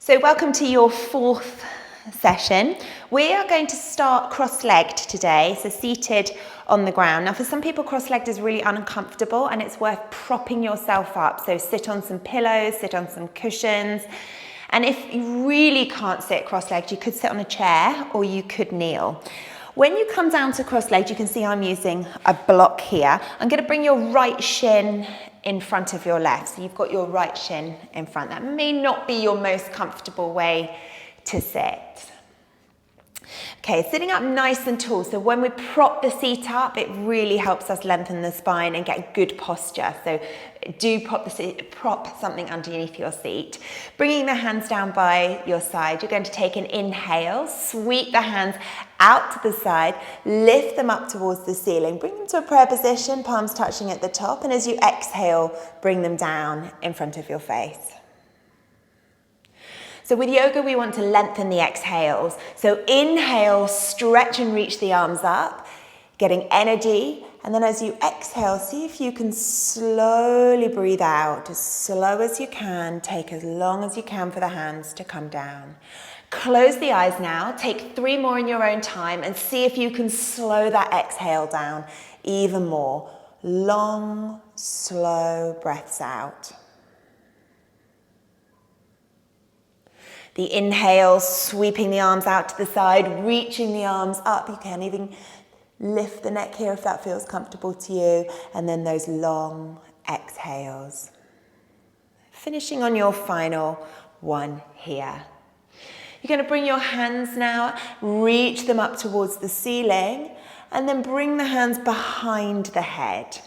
So welcome to your fourth session. We are going to start cross-legged today, so seated on the ground. Now for some people cross-legged is really uncomfortable and it's worth propping yourself up. So sit on some pillows, sit on some cushions. And if you really can't sit cross-legged, you could sit on a chair or you could kneel. When you come down to cross-legged, you can see I'm using a block here. I'm going to bring your right shin in front of your left. So you've got your right shin in front. That may not be your most comfortable way to sit. Okay, sitting up nice and tall. So when we prop the seat up, it really helps us lengthen the spine and get good posture. So do prop something underneath your seat. Bringing the hands down by your side, you're going to take an inhale, sweep the hands out to the side, lift them up towards the ceiling, bring them to a prayer position, palms touching at the top, and as you exhale, bring them down in front of your face. So with yoga, we want to lengthen the exhales. So inhale, stretch and reach the arms up, getting energy. And then as you exhale, see if you can slowly breathe out, as slow as you can. Take as long as you can for the hands to come down. Close the eyes now, take 3 more in your own time and see if you can slow that exhale down even more. Long, slow breaths out. The inhale, sweeping the arms out to the side, reaching the arms up. You can even lift the neck here if that feels comfortable to you. And then those long exhales. Finishing on your final one here. You're going to bring your hands now, reach them up towards the ceiling, and then bring the hands behind the head.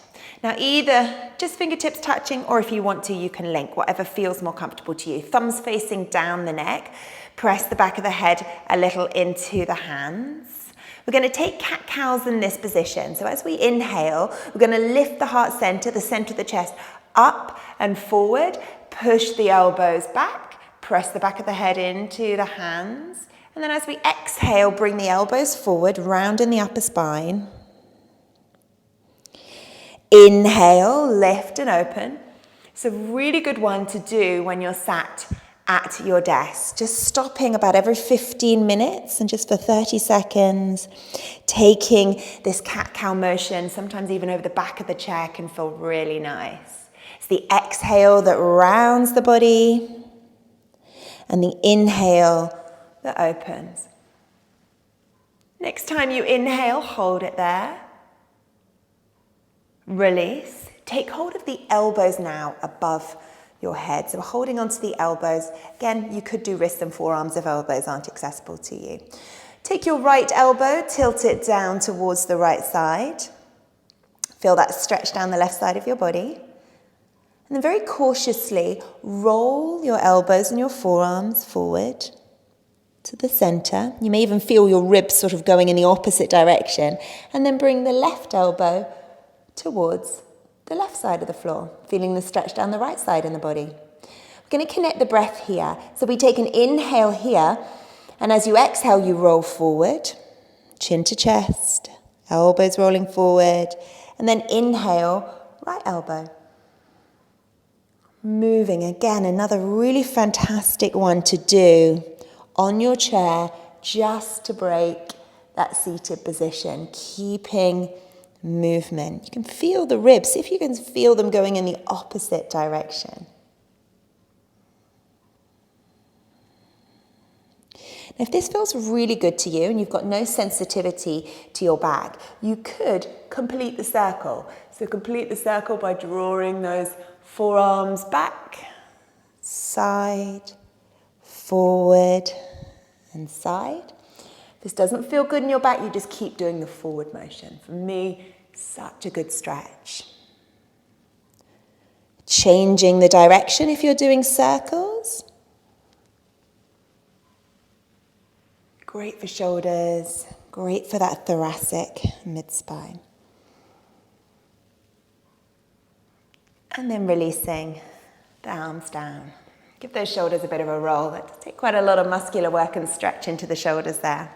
Now either just fingertips touching, or if you want to, you can link, whatever feels more comfortable to you. Thumbs facing down the neck, press the back of the head a little into the hands. We're going to take cat-cows in this position. So as we inhale, we're going to lift the heart center, the center of the chest, up and forward, push the elbows back, press the back of the head into the hands. And then as we exhale, bring the elbows forward, round in the upper spine. Inhale, lift and open. It's a really good one to do when you're sat at your desk. Just stopping about every 15 minutes and just for 30 seconds, taking this cat-cow motion, sometimes even over the back of the chair can feel really nice. It's the exhale that rounds the body and the inhale that opens. Next time you inhale, hold it there. Release. Take hold of the elbows now above your head. So we're holding onto the elbows. Again, you could do wrists and forearms if elbows aren't accessible to you. Take your right elbow, tilt it down towards the right side. Feel that stretch down the left side of your body. And then very cautiously roll your elbows and your forearms forward to the center. You may even feel your ribs sort of going in the opposite direction. And then bring the left elbow towards the left side of the floor, feeling the stretch down the right side in the body. We're going to connect the breath here. So we take an inhale here, and as you exhale, you roll forward, chin to chest, elbows rolling forward, and then inhale, right elbow. Moving again, another really fantastic one to do on your chair, just to break that seated position, keeping movement. You can feel the ribs, see if you can feel them going in the opposite direction. Now, if this feels really good to you and you've got no sensitivity to your back, you could complete the circle. So complete the circle by drawing those forearms back, side, forward, and side. If this doesn't feel good in your back, you just keep doing the forward motion. For me, such a good stretch. Changing the direction if you're doing circles. Great for shoulders, great for that thoracic mid-spine. And then releasing the arms down. Give those shoulders a bit of a roll. That take quite a lot of muscular work and stretch into the shoulders there.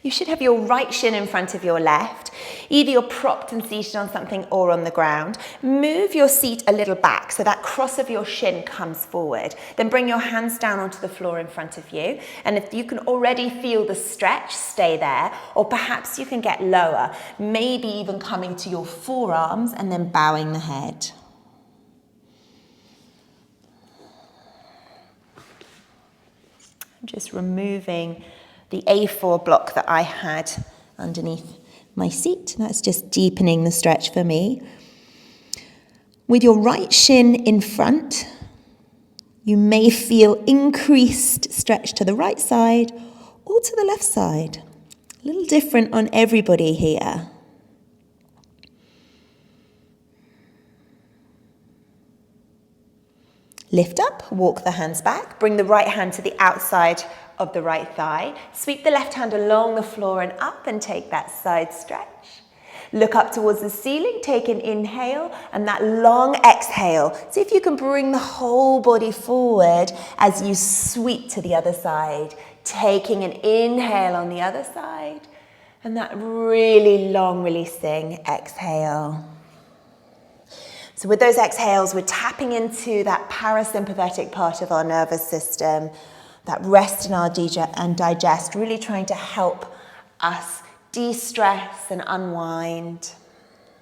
You should have your right shin in front of your left. Either you're propped and seated on something or on the ground. Move your seat a little back so that cross of your shin comes forward. Then bring your hands down onto the floor in front of you. And if you can already feel the stretch, stay there. Or perhaps you can get lower, maybe even coming to your forearms and then bowing the head. Just removing the A4 block that I had underneath my seat. That's just deepening the stretch for me. With your right shin in front, you may feel increased stretch to the right side or to the left side. A little different on everybody here. Lift up, walk the hands back, bring the right hand to the outside of the right thigh. Sweep the left hand along the floor and up and take that side stretch. Look up towards the ceiling, take an inhale and that long exhale. See if you can bring the whole body forward as you sweep to the other side. Taking an inhale on the other side and that really long releasing exhale. So with those exhales, we're tapping into that parasympathetic part of our nervous system, that rest in our and digest, really trying to help us de-stress and unwind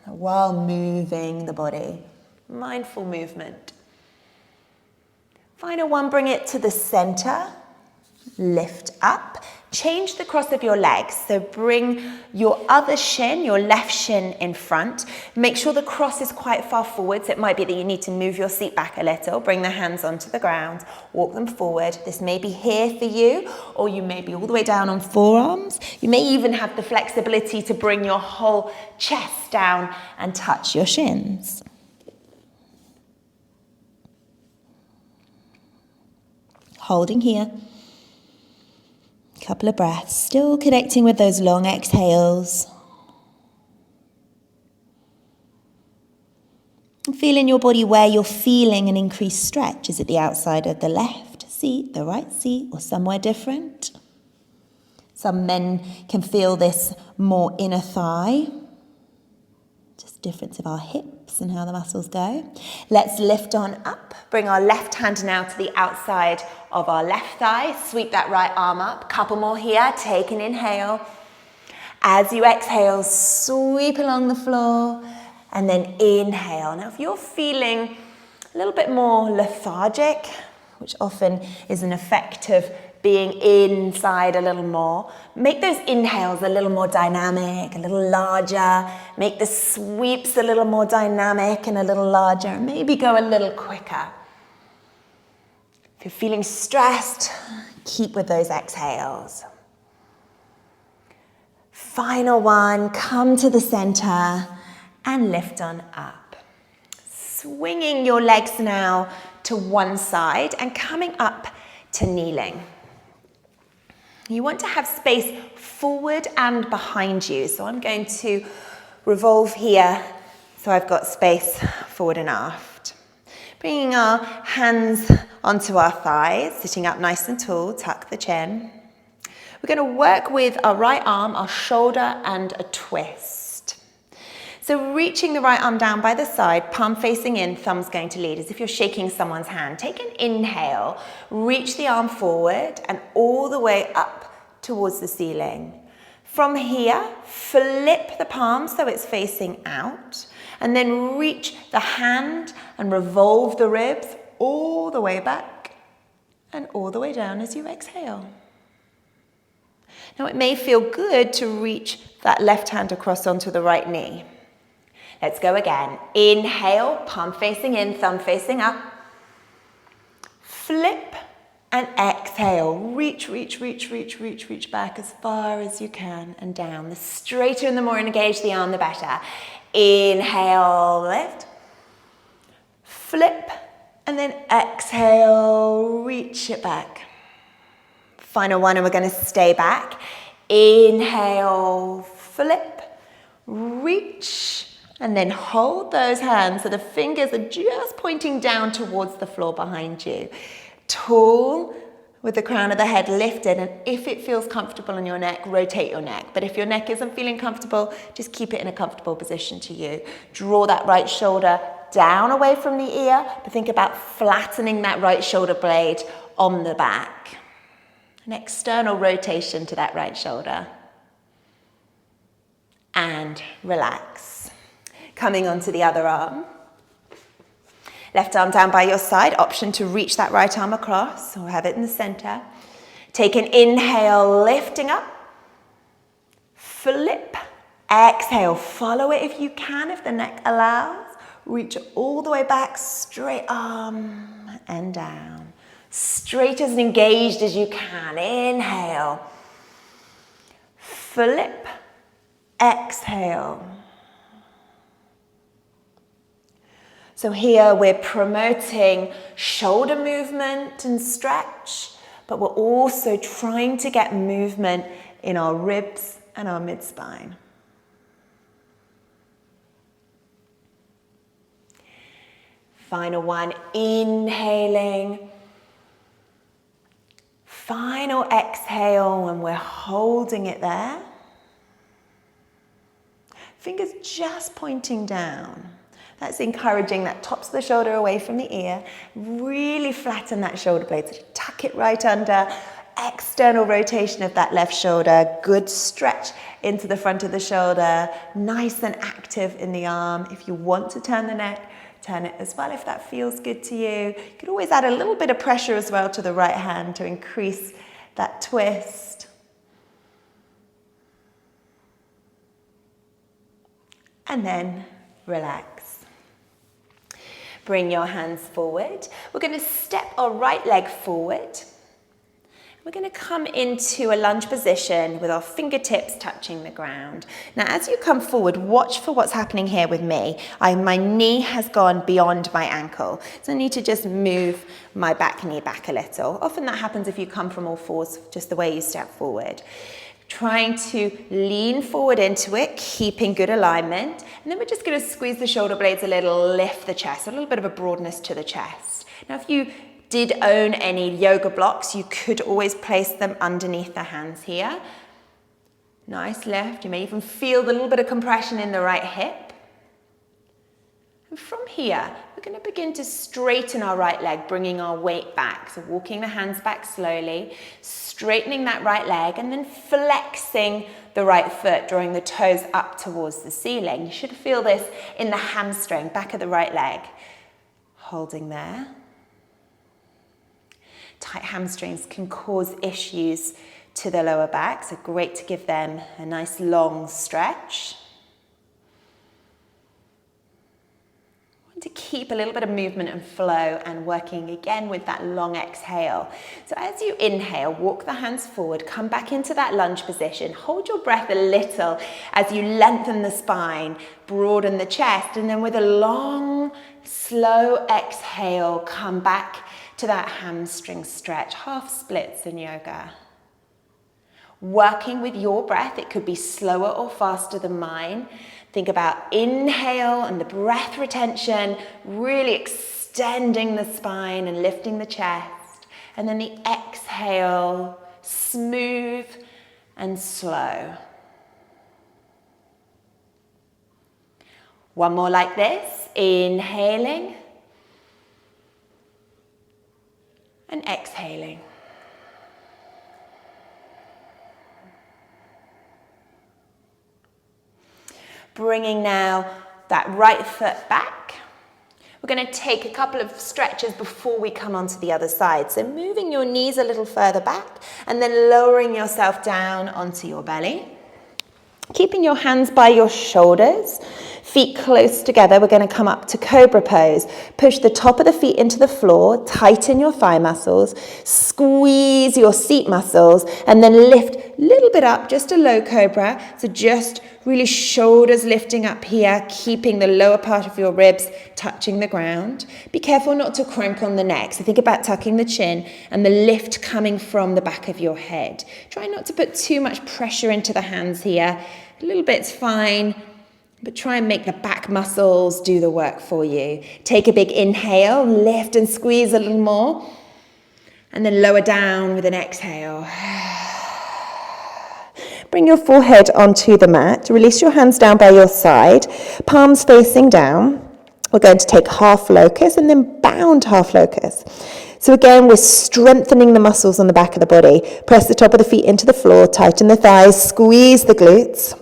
while moving the body. Mindful movement. Final one, bring it to the center. Lift up. Change the cross of your legs. So bring your other shin, your left shin in front. Make sure the cross is quite far forward. So it might be that you need to move your seat back a little. Bring the hands onto the ground. Walk them forward. This may be here for you, or you may be all the way down on forearms. You may even have the flexibility to bring your whole chest down and touch your shins. Holding here. Couple of breaths, still connecting with those long exhales. And feel in your body where you're feeling an increased stretch. Is it the outside of the left seat, the right seat, or somewhere different? Some men can feel this more inner thigh. Just difference of our hips and how the muscles go. Let's lift on up. Bring our left hand now to the outside of our left thigh. Sweep that right arm up. Couple more here. Take an inhale. As you exhale, sweep along the floor and then inhale. Now, if you're feeling a little bit more lethargic, which often is an effect of being inside a little more, make those inhales a little more dynamic, a little larger. Make the sweeps a little more dynamic and a little larger. And maybe go a little quicker. If you're feeling stressed, keep with those exhales. Final one, come to the center and lift on up. Swinging your legs now to one side and coming up to kneeling. You want to have space forward and behind you. So I'm going to revolve here so I've got space forward and aft. Bringing our hands onto our thighs, sitting up nice and tall, tuck the chin. We're going to work with our right arm, our shoulder, and a twist. So reaching the right arm down by the side, palm facing in, thumb's going to lead, as if you're shaking someone's hand. Take an inhale, reach the arm forward and all the way up towards the ceiling. From here, flip the palm so it's facing out, and then reach the hand and revolve the ribs all the way back and all the way down as you exhale. Now it may feel good to reach that left hand across onto the right knee. Let's go again. Inhale, palm facing in, thumb facing up. Flip and exhale. Reach, reach, reach, reach, reach, reach back as far as you can and down. The straighter and the more engaged the arm, the better. Inhale, lift. Flip and then exhale, reach it back. Final one, and we're going to stay back. Inhale, flip, reach, and then hold those hands so the fingers are just pointing down towards the floor behind you. Tall, with the crown of the head lifted, and if it feels comfortable in your neck, rotate your neck. But if your neck isn't feeling comfortable, just keep it in a comfortable position to you. Draw that right shoulder down away from the ear, but think about flattening that right shoulder blade on the back. An external rotation to that right shoulder. And relax. Coming onto the other arm. Left arm down by your side, option to reach that right arm across or have it in the center. Take an inhale, lifting up. Flip. Exhale, follow it if you can, if the neck allows. Reach all the way back, straight arm and down. Straight as engaged as you can. Inhale. Flip. Exhale. So here we're promoting shoulder movement and stretch, but we're also trying to get movement in our ribs and our mid-spine. Final one, inhaling. Final exhale, and we're holding it there. Fingers just pointing down. That's encouraging that tops of the shoulder away from the ear. Really flatten that shoulder blade. So tuck it right under. External rotation of that left shoulder. Good stretch into the front of the shoulder. Nice and active in the arm. If you want to turn the neck, turn it as well if that feels good to you. You could always add a little bit of pressure as well to the right hand to increase that twist. And then relax. Bring your hands forward. We're going to step our right leg forward. We're going to come into a lunge position with our fingertips touching the ground. Now, as you come forward, watch for what's happening here with me. My knee has gone beyond my ankle, so I need to just move my back knee back a little. Often that happens if you come from all fours, just the way you step forward. Trying to lean forward into it, keeping good alignment. And then we're just going to squeeze the shoulder blades a little, lift the chest, a little bit of a broadness to the chest. Now, if you did own any yoga blocks, you could always place them underneath the hands here. Nice lift. You may even feel a little bit of compression in the right hip. And from here, we're going to begin to straighten our right leg, bringing our weight back. So walking the hands back slowly, straightening that right leg, and then flexing the right foot, drawing the toes up towards the ceiling. You should feel this in the hamstring, back of the right leg. Holding there. Tight hamstrings can cause issues to the lower back, so great to give them a nice long stretch. To keep a little bit of movement and flow and working again with that long exhale. So as you inhale, walk the hands forward, come back into that lunge position, hold your breath a little as you lengthen the spine, broaden the chest, and then with a long, slow exhale, come back to that hamstring stretch, half splits in yoga. Working with your breath, it could be slower or faster than mine. Think about inhale and the breath retention, really extending the spine and lifting the chest. And then the exhale, smooth and slow. One more like this, inhaling and exhaling. Bringing now that right foot back. We're going to take a couple of stretches before we come onto the other side. So moving your knees a little further back and then lowering yourself down onto your belly. Keeping your hands by your shoulders, feet close together. We're going to come up to Cobra Pose. Push the top of the feet into the floor, tighten your thigh muscles, squeeze your seat muscles, and then lift a little bit up, just a low Cobra. So just really shoulders lifting up here, keeping the lower part of your ribs touching the ground. Be careful not to crank on the neck. So think about tucking the chin and the lift coming from the back of your head. Try not to put too much pressure into the hands here. A little bit's fine, but try and make the back muscles do the work for you. Take a big inhale, lift and squeeze a little more. And then lower down with an exhale. Bring your forehead onto the mat. Release your hands down by your side, palms facing down. We're going to take half locust and then bound half locust. So again, we're strengthening the muscles on the back of the body. Press the top of the feet into the floor, tighten the thighs, squeeze the glutes.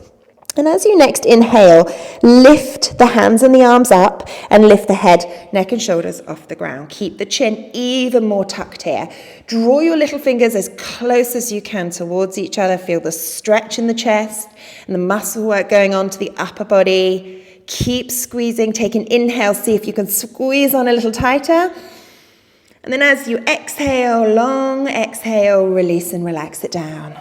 And as you next inhale, lift the hands and the arms up and lift the head, neck and shoulders off the ground. Keep the chin even more tucked here. Draw your little fingers as close as you can towards each other. Feel the stretch in the chest and the muscle work going on to the upper body. Keep squeezing. Take an inhale. See if you can squeeze on a little tighter. And then as you exhale, long exhale, release and relax it down.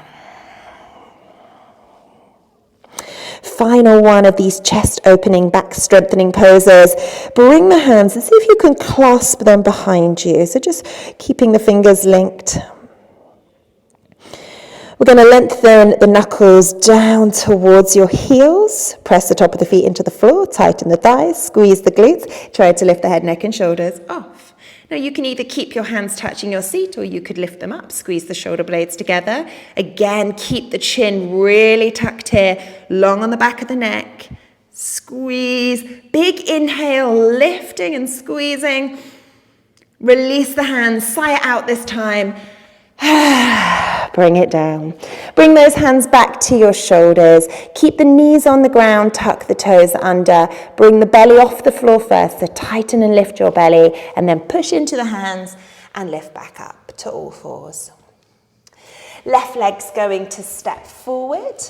Final one of these chest opening, back strengthening poses. Bring the hands and see if you can clasp them behind you. So just keeping the fingers linked. We're going to lengthen the knuckles down towards your heels. Press the top of the feet into the floor. Tighten the thighs. Squeeze the glutes. Try to lift the head, neck and shoulders off. Now you can either keep your hands touching your seat or you could lift them up, squeeze the shoulder blades together. Again, keep the chin really tucked here, long on the back of the neck. Squeeze, big inhale, lifting and squeezing. Release the hands, sigh it out this time. Bring it down. Bring those hands back to your shoulders. Keep the knees on the ground, tuck the toes under. Bring the belly off the floor first, so tighten and lift your belly, and then push into the hands and lift back up to all fours. Left leg's going to step forward,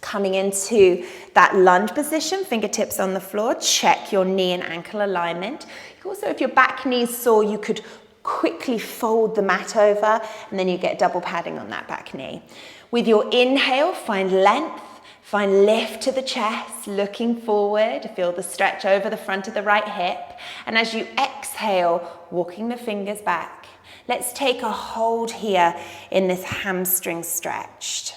coming into that lunge position, fingertips on the floor. Check your knee and ankle alignment. Also, if your back knee's sore, you could quickly fold the mat over and then you get double padding on that back knee. With your inhale, find length, find lift to the chest, looking forward. Feel the stretch over the front of the right hip. And as you exhale, walking the fingers back. Let's take a hold here in this hamstring stretched.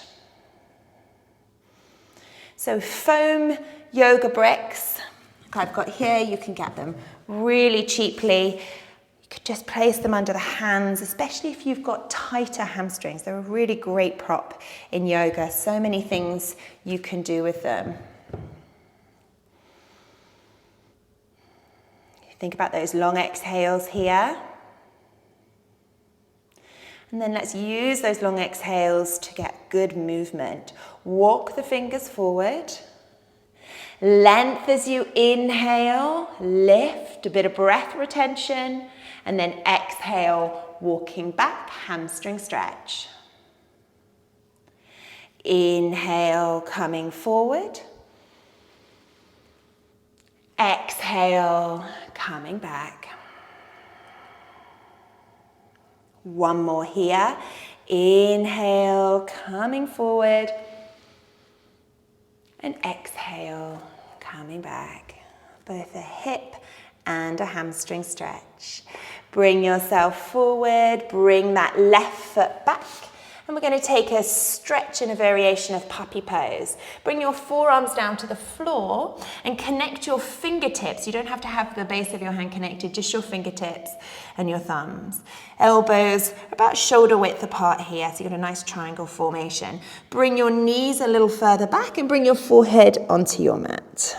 So foam yoga bricks, like I've got here, you can get them really cheaply. You could just place them under the hands, especially if you've got tighter hamstrings. They're a really great prop in yoga. So many things you can do with them. Think about those long exhales here. And then let's use those long exhales to get good movement. Walk the fingers forward. Length as you inhale, lift, a bit of breath retention. And then exhale, walking back, hamstring stretch. Inhale, coming forward. Exhale, coming back. One more here. Inhale, coming forward. And exhale, coming back. Both a hip and a hamstring stretch. Bring yourself forward, bring that left foot back, and we're going to take a stretch and a variation of puppy pose. Bring your forearms down to the floor and connect your fingertips. You don't have to have the base of your hand connected, just your fingertips and your thumbs. Elbows about shoulder width apart here, so you've got a nice triangle formation. Bring your knees a little further back and bring your forehead onto your mat.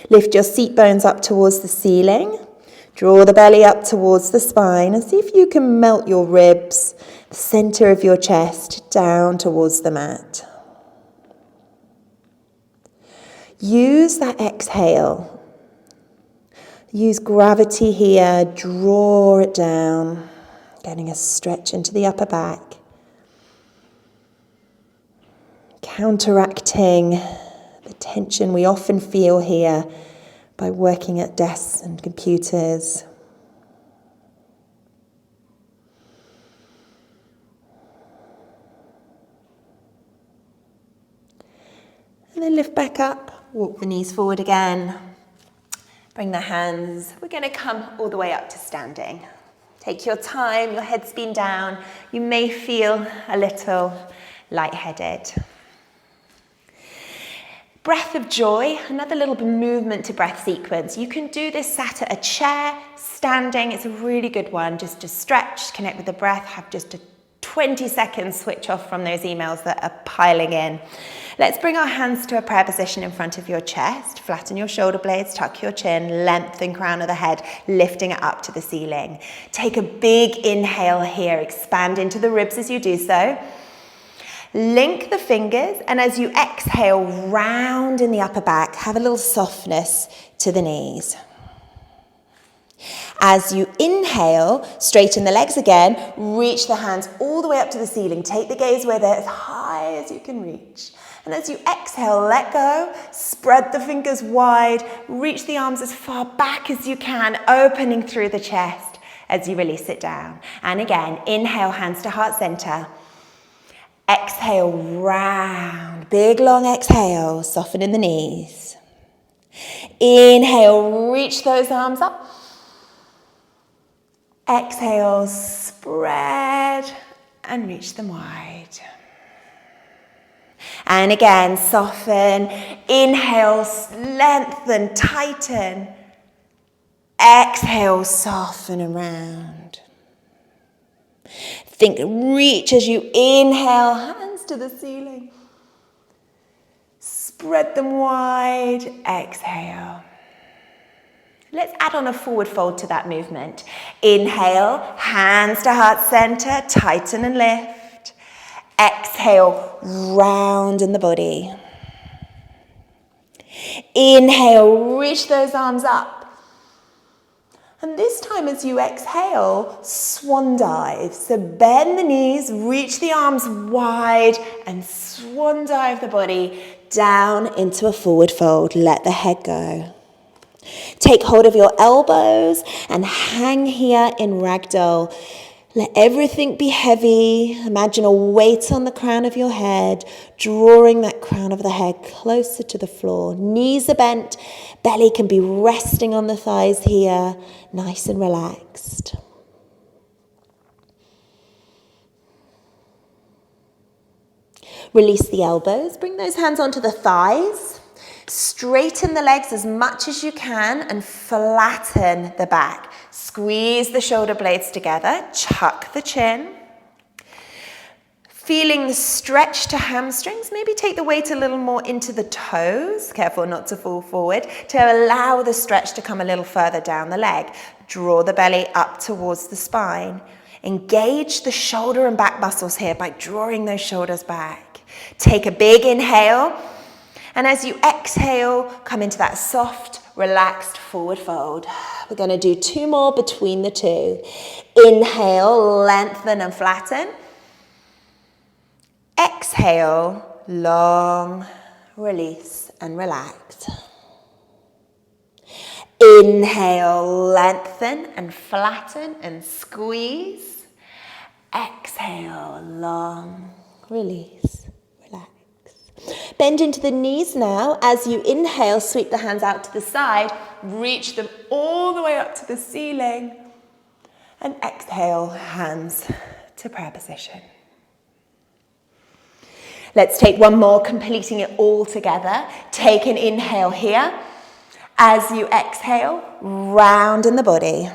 Lift your seat bones up towards the ceiling. Draw the belly up towards the spine and see if you can melt your ribs, the center of your chest, down towards the mat. Use that exhale. Use gravity here. Draw it down, getting a stretch into the upper back. Counteracting the tension we often feel here by working at desks and computers. And then lift back up, walk the knees forward again. Bring the hands, we're going to come all the way up to standing. Take your time, your head's been down. You may feel a little lightheaded. Breath of joy, another little movement to breath sequence. You can do this sat at a chair, standing. It's a really good one. Just to stretch, connect with the breath, have just a 20-second switch off from those emails that are piling in. Let's bring our hands to a prayer position in front of your chest. Flatten your shoulder blades, tuck your chin, lengthen crown of the head, lifting it up to the ceiling. Take a big inhale here. Expand into the ribs as you do so. Link the fingers, and as you exhale, round in the upper back. Have a little softness to the knees. As you inhale, straighten the legs again, reach the hands all the way up to the ceiling. Take the gaze with it as high as you can reach. And as you exhale, let go, spread the fingers wide, reach the arms as far back as you can, opening through the chest as you release it down. And again, inhale, hands to heart center. Exhale, round, big long exhale, soften in the knees. Inhale, reach those arms up. Exhale, spread and reach them wide. And again, soften. Inhale, lengthen, tighten. Exhale, soften and round. Think, reach as you inhale, hands to the ceiling. Spread them wide, exhale. Let's add on a forward fold to that movement. Inhale, hands to heart center, tighten and lift. Exhale, round in the body. Inhale, reach those arms up. And this time as you exhale, swan dive. So bend the knees, reach the arms wide and swan dive the body down into a forward fold. Let the head go. Take hold of your elbows and hang here in ragdoll. Let everything be heavy. Imagine a weight on the crown of your head, drawing that crown of the head closer to the floor. Knees are bent, belly can be resting on the thighs here, nice and relaxed. Release the elbows, bring those hands onto the thighs. Straighten the legs as much as you can and flatten the back. Squeeze the shoulder blades together, chuck the chin. Feeling the stretch to hamstrings, maybe take the weight a little more into the toes, careful not to fall forward, to allow the stretch to come a little further down the leg. Draw the belly up towards the spine. Engage the shoulder and back muscles here by drawing those shoulders back. Take a big inhale. And as you exhale, come into that soft, relaxed forward fold. We're going to do 2 more between the 2. Inhale, lengthen and flatten. Exhale, long, release and relax. Inhale, lengthen and flatten and squeeze. Exhale, long, release. Bend into the knees now. As you inhale, sweep the hands out to the side. Reach them all the way up to the ceiling. And exhale, hands to prayer position. Let's take one more, completing it all together. Take an inhale here. As you exhale, round in the body.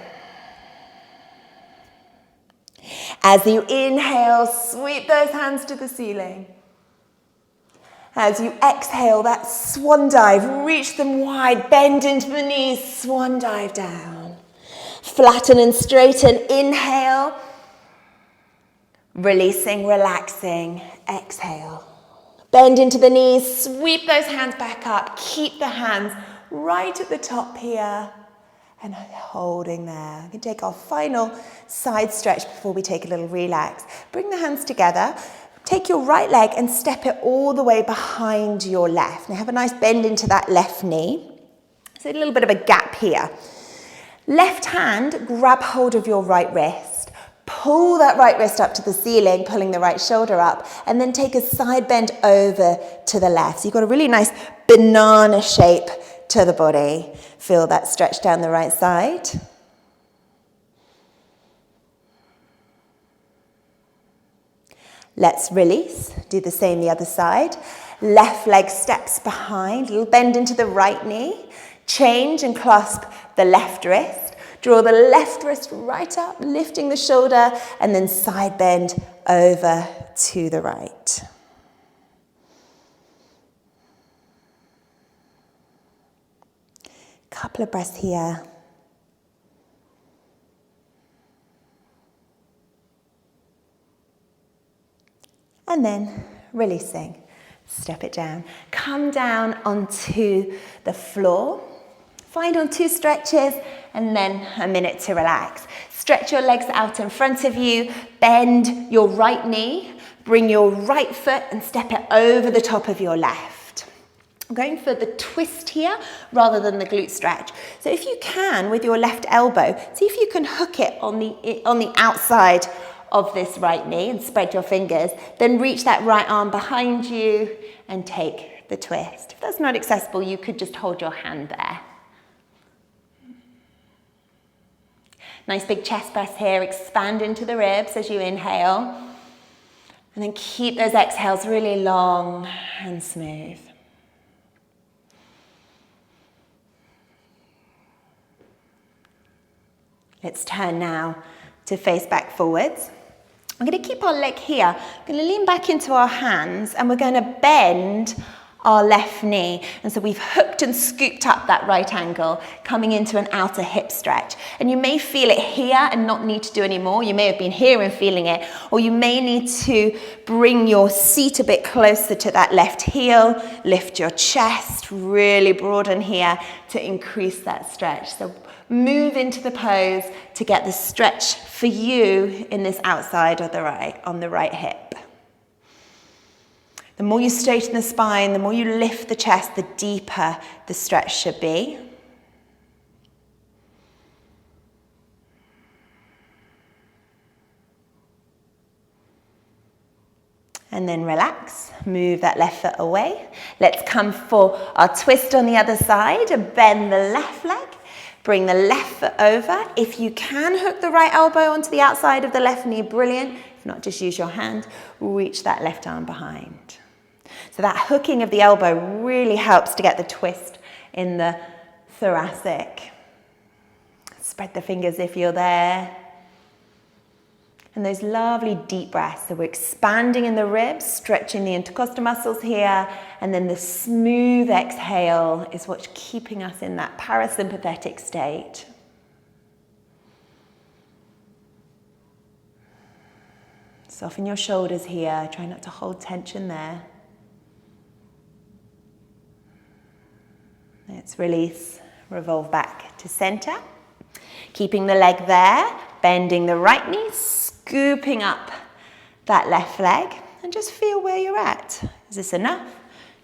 As you inhale, sweep those hands to the ceiling. As you exhale, that swan dive, reach them wide, bend into the knees, swan dive down. Flatten and straighten, inhale. Releasing, relaxing, exhale. Bend into the knees, sweep those hands back up, keep the hands right at the top here and holding there. We can take our final side stretch before we take a little relax. Bring the hands together. Take your right leg and step it all the way behind your left. Now have a nice bend into that left knee. So a little bit of a gap here. Left hand, grab hold of your right wrist. Pull that right wrist up to the ceiling, pulling the right shoulder up, and then take a side bend over to the left. So you've got a really nice banana shape to the body. Feel that stretch down the right side. Let's release, do the same the other side. Left leg steps behind, little bend into the right knee. Change and clasp the left wrist. Draw the left wrist right up, lifting the shoulder, and then side bend over to the right. Couple of breaths here. And then releasing. Step it down. Come down onto the floor. Find on 2 stretches and then a minute to relax. Stretch your legs out in front of you. Bend your right knee. Bring your right foot and step it over the top of your left. I'm going for the twist here rather than the glute stretch. So if you can, with your left elbow, see if you can hook it on the outside of this right knee and spread your fingers. Then reach that right arm behind you and take the twist. If that's not accessible, you could just hold your hand there. Nice big chest press here. Expand into the ribs as you inhale. And then keep those exhales really long and smooth. Let's turn now to face back forwards. I'm going to keep our leg here. I'm going to lean back into our hands and we're going to bend our left knee. And so we've hooked and scooped up that right angle, coming into an outer hip stretch. And you may feel it here and not need to do any more. You may have been here and feeling it, or you may need to bring your seat a bit closer to that left heel, lift your chest, really broaden here to increase that stretch. So move into the pose to get the stretch for you in this outside of the right, on the right hip. The more you straighten the spine, the more you lift the chest, the deeper the stretch should be. And then relax, move that left foot away. Let's come for our twist on the other side and bend the left leg. Bring the left foot over. If you can hook the right elbow onto the outside of the left knee, brilliant. If not, just use your hand. Reach that left arm behind. So that hooking of the elbow really helps to get the twist in the thoracic. Spread the fingers if you're there. And those lovely deep breaths. So we're expanding in the ribs, stretching the intercostal muscles here, and then the smooth exhale is what's keeping us in that parasympathetic state. Soften your shoulders here. Try not to hold tension there. Let's release, revolve back to center. Keeping the leg there, bending the right knee, scooping up that left leg, and just feel where you're at. Is this enough?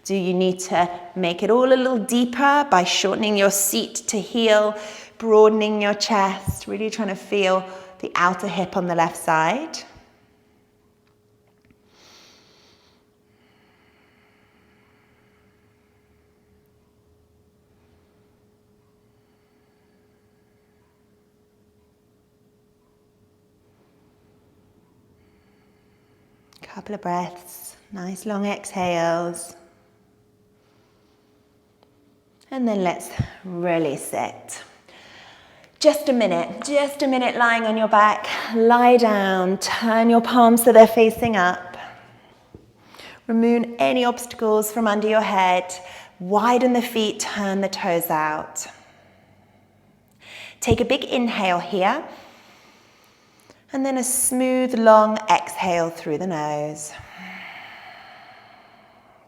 Do you need to make it all a little deeper by shortening your seat to heel, broadening your chest, really trying to feel the outer hip on the left side? Couple of breaths, nice long exhales. And then let's release it. Just a minute lying on your back. Lie down, turn your palms so they're facing up. Remove any obstacles from under your head. Widen the feet, turn the toes out. Take a big inhale here. And then a smooth, long exhale through the nose.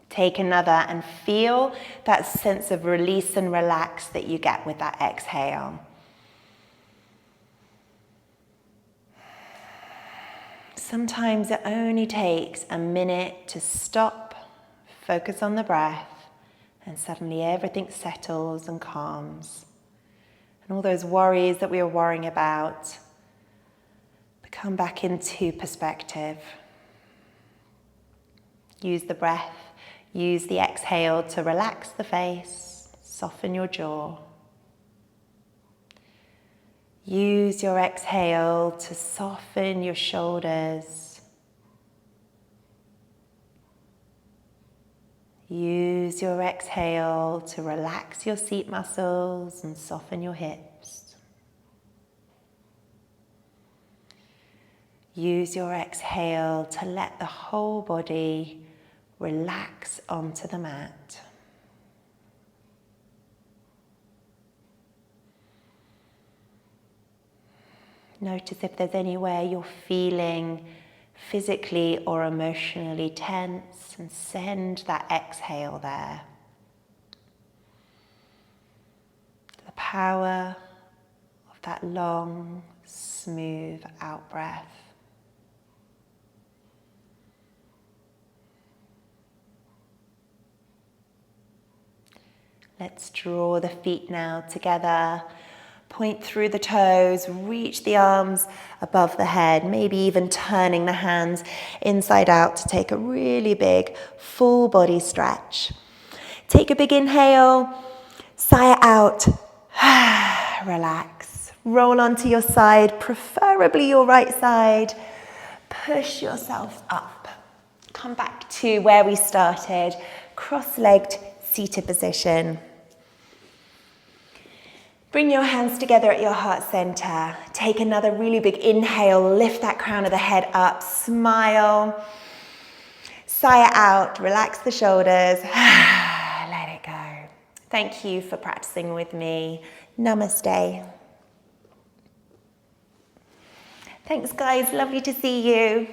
Take another and feel that sense of release and relax that you get with that exhale. Sometimes it only takes a minute to stop, focus on the breath, and suddenly everything settles and calms. And all those worries that we were worrying about come back into perspective. Use the breath, use the exhale to relax the face, soften your jaw. Use your exhale to soften your shoulders. Use your exhale to relax your seat muscles and soften your hips. Use your exhale to let the whole body relax onto the mat. Notice if there's anywhere you're feeling physically or emotionally tense, and send that exhale there. The power of that long, smooth out breath. Let's draw the feet now together. Point through the toes, reach the arms above the head, maybe even turning the hands inside out to take a really big full body stretch. Take a big inhale, sigh it out, relax. Roll onto your side, preferably your right side. Push yourself up. Come back to where we started, cross-legged seated position. Bring your hands together at your heart center. Take another really big inhale, lift that crown of the head up, smile. Sigh it out, relax the shoulders, let it go. Thank you for practicing with me. Namaste. Thanks guys, lovely to see you.